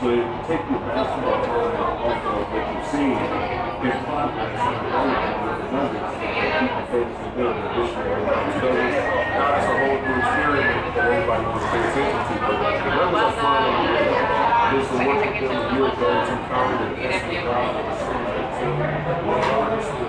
So you take your basketball tournament off of what you've seen in progress and development with the nuggets and keep the focus and build an additional numbers. So now it's a whole new experiment that everybody wants to pay attention to. But the numbers are fun and there's some work with them a year ago, some comment and excellent job on the screen. So one artist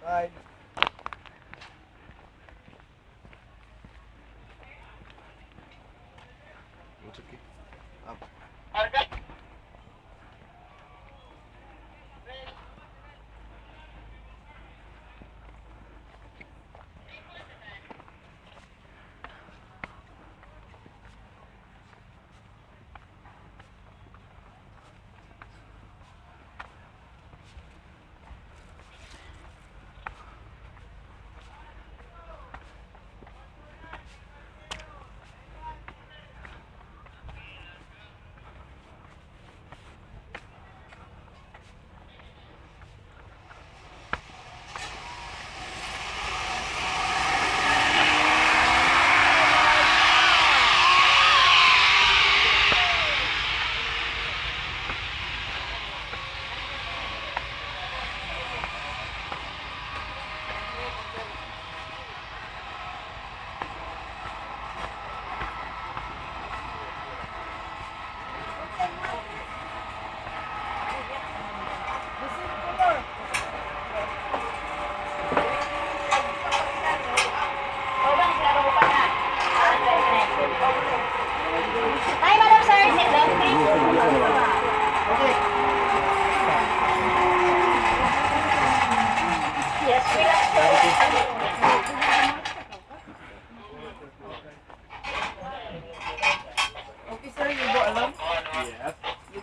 Bye. It's okay. Up.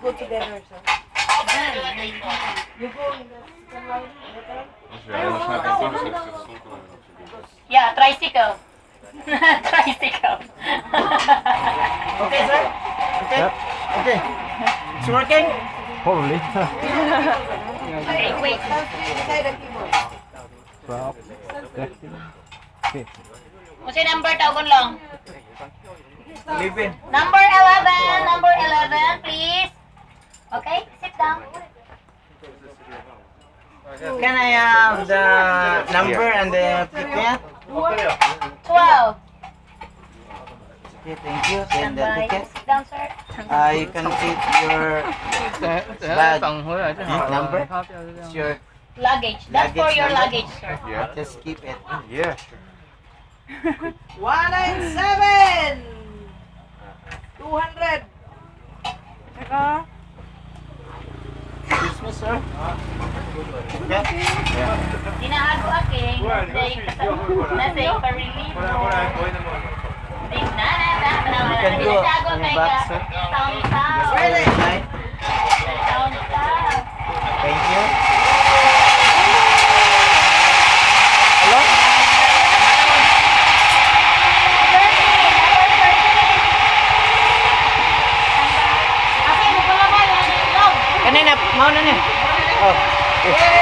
go together, sir. You go in the second line later. Yeah, tricycle. Tricycle. Okay, sir? Okay? Yep. Okay. It's working? Probably. Okay, wait. Beside the keyboard. 12, 13, 15. What's your number? Tawagon lang. Living. Number 11. Number 11, please. Okay, sit down. Can I have the number and the ticket? 12. Okay, thank you. Then Stand the by. ticket. Sit down, sir. You can keep your bag number. Your Luggage. That's for your luggage, sir. Yeah. Just keep it. Yeah. 197! 200! Saka? Excuse me, sir. Okay. Dinahago aking. Nasa iparelieve mo. You can go on your back, sir. Ready? Thank you. Hello? Kanina, mauna niya. Oh. Okay.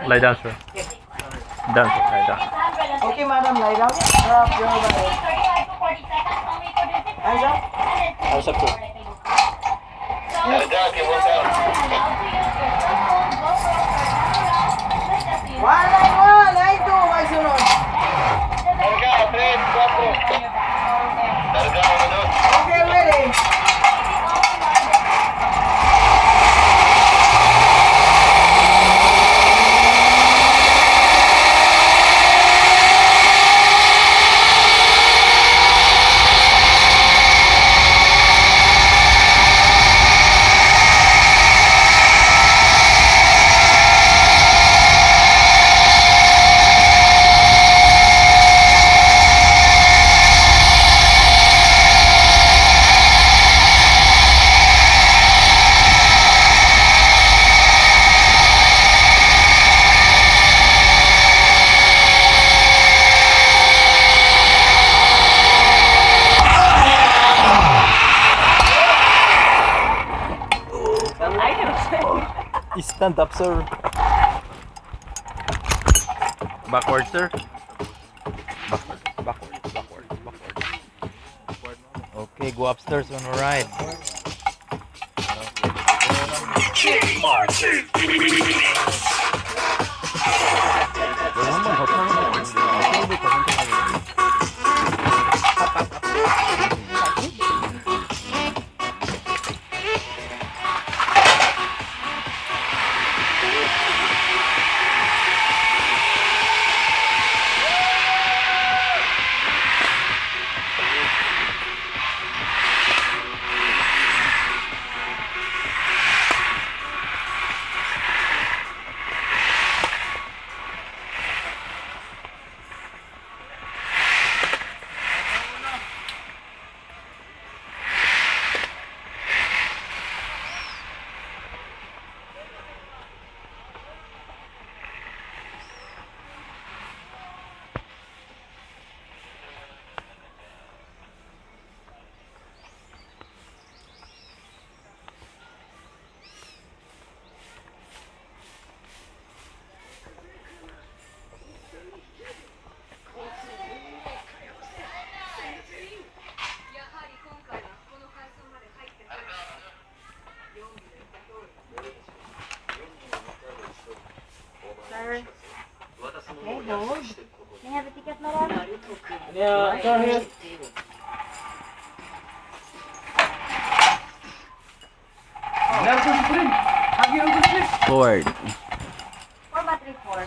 Lie down, sir. Down, sir. Lie down. Okay, madam, lie down. Drop your bag. Hands up. Hands up, sir. One, line two, may sunod. Okay, ready? Stand up, sir. Backward, sir. Backward. Okay, go upstairs on the ride. Yeah, sir, here. Forward. 4 battery 4.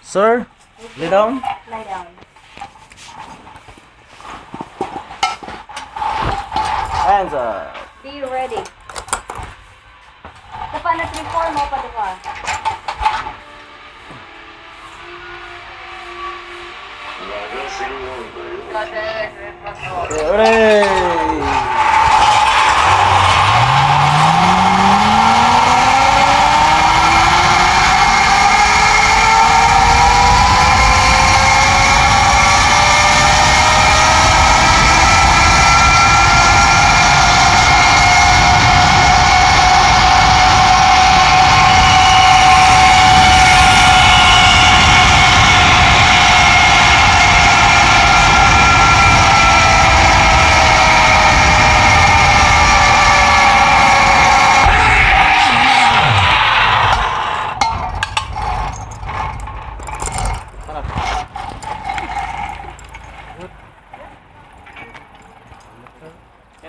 Sir, Lay down. Lie down. Hands up. Be ready. Sa na 3-4 mo pa diba? Ready.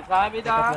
Sabi daw.